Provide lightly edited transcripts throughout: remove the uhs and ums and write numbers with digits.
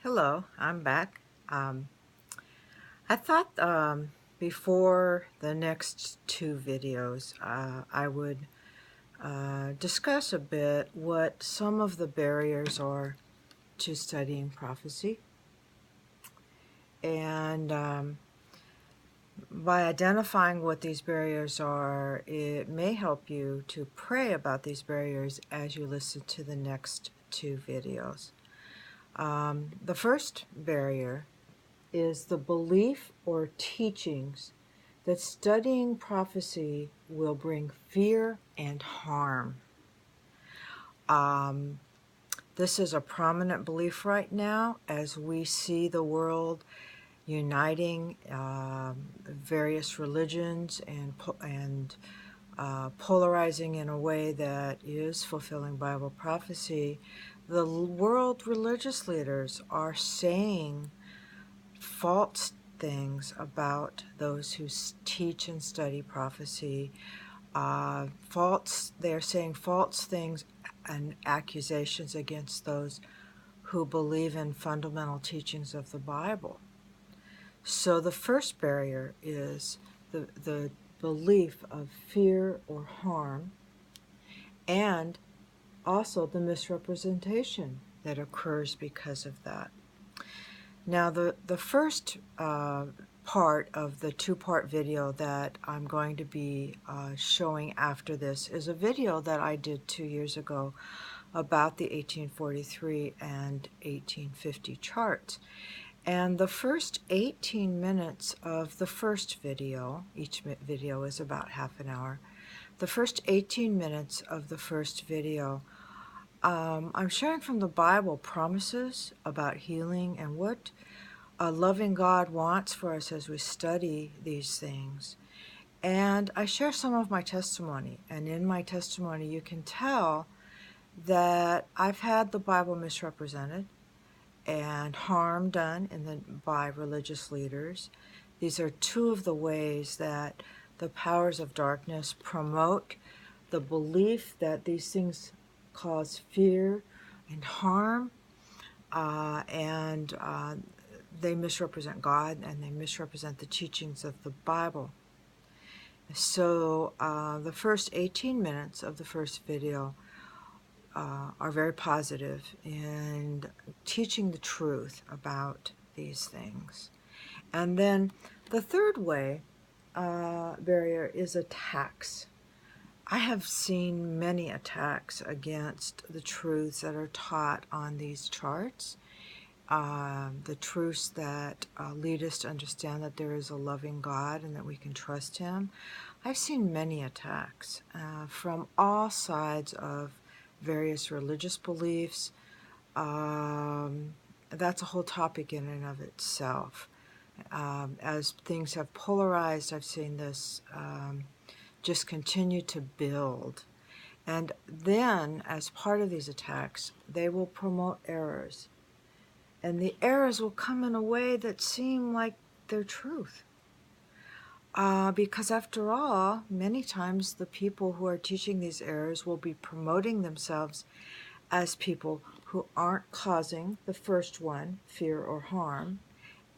Hello, I'm back. I thought before the next two videos, I would discuss a bit what some of the barriers are to studying prophecy. And by identifying what these barriers are, it may help you to pray about these barriers as you listen to the next two videos. The first barrier is the belief or teachings that studying prophecy will bring fear and harm. This is a prominent belief right now as we see the world uniting various religions and polarizing in a way that is fulfilling Bible prophecy. The world religious leaders are saying false things about those who teach and study prophecy. They're saying false things and accusations against those who believe in fundamental teachings of the Bible. So the first barrier is the belief of fear or harm, and also the misrepresentation that occurs because of that. Now, the first part of the two-part video that I'm going to be showing after this is a video that I did 2 years ago about the 1843 and 1850 charts. And the first 18 minutes of the first video, each video is about half an hour, the first 18 minutes of the first video, I'm sharing from the Bible promises about healing and what a loving God wants for us as we study these things. And I share some of my testimony. And in my testimony, you can tell that I've had the Bible misrepresented and harm done by religious leaders. These are two of the ways that the powers of darkness promote the belief that these things cause fear and harm, and they misrepresent God and they misrepresent the teachings of the Bible. So the first 18 minutes of the first video are very positive in teaching the truth about these things. And then the third barrier is attacks. I have seen many attacks against the truths that are taught on these charts, the truths that lead us to understand that there is a loving God and that we can trust Him. I've seen many attacks from all sides of various religious beliefs. That's a whole topic in and of itself. As things have polarized, I've seen this just continue to build. And then, as part of these attacks, they will promote errors. And the errors will come in a way that seem like they're truth. Because after all, many times the people who are teaching these errors will be promoting themselves as people who aren't causing the first one, fear or harm,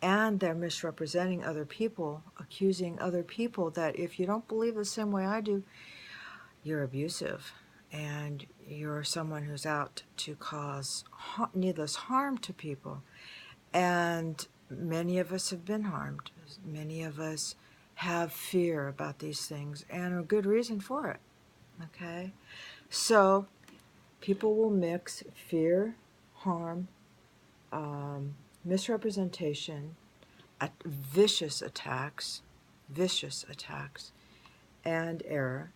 and they're misrepresenting other people, accusing other people that if you don't believe the same way I do, you're abusive and you're someone who's out to cause needless harm to people. And many of us have been harmed. Many of us have fear about these things and a good reason for it. Okay? So people will mix fear, harm, misrepresentation, vicious attacks, and error.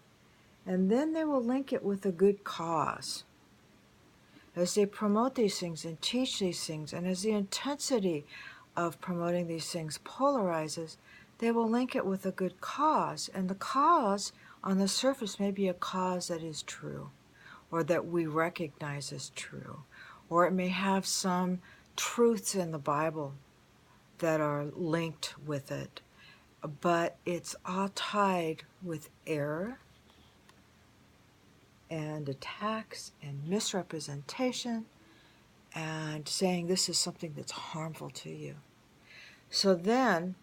And then they will link it with a good cause. As they promote these things and teach these things, and as the intensity of promoting these things polarizes, they will link it with a good cause. And the cause on the surface may be a cause that is true, or that we recognize as true, or it may have some truths in the Bible that are linked with it, but it's all tied with error and attacks and misrepresentation and saying this is something that's harmful to you. So then,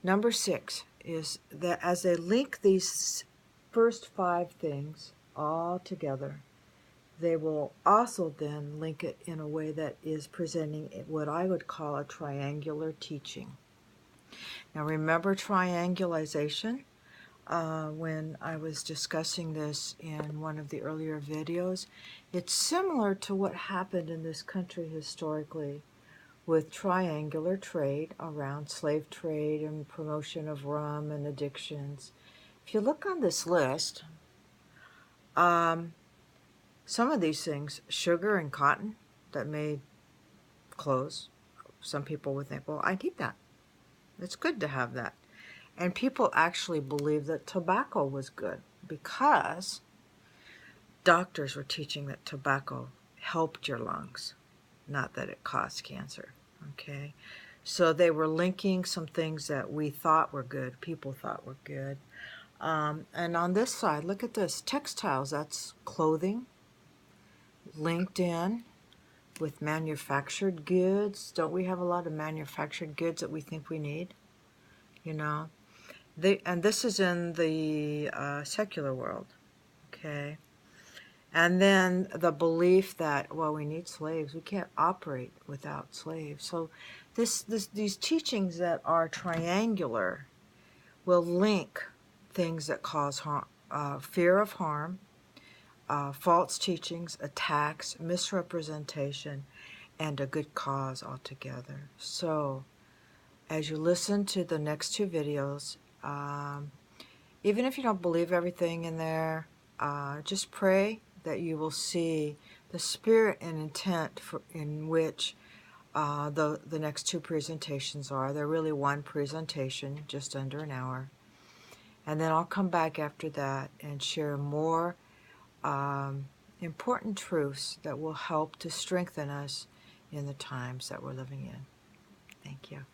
number 6 is that as they link these first 5 things all together, they will also then link it in a way that is presenting what I would call a triangular teaching. Now remember triangulation? When I was discussing this in one of the earlier videos, it's similar to what happened in this country historically with triangular trade around slave trade and promotion of rum and addictions. If you look on this list, some of these things, sugar and cotton that made clothes, some people would think, well, I need that. It's good to have that. And people actually believed that tobacco was good because doctors were teaching that tobacco helped your lungs, not that it caused cancer. Okay, so they were linking some things that we thought were good, people thought were good. And on this side, look at this, textiles, that's clothing, linked in with manufactured goods. Don't we have a lot of manufactured goods that we think we need? You know, and this is in the secular world, okay? And then the belief that, well, we need slaves. We can't operate without slaves. So these teachings that are triangular will link things that cause harm, fear of harm, false teachings, attacks, misrepresentation, and a good cause altogether. So as you listen to the next 2 videos, even if you don't believe everything in there, just pray that you will see the spirit and intent in which the next 2 presentations are. They're really one presentation, just under an hour. And then I'll come back after that and share more important truths that will help to strengthen us in the times that we're living in. Thank you.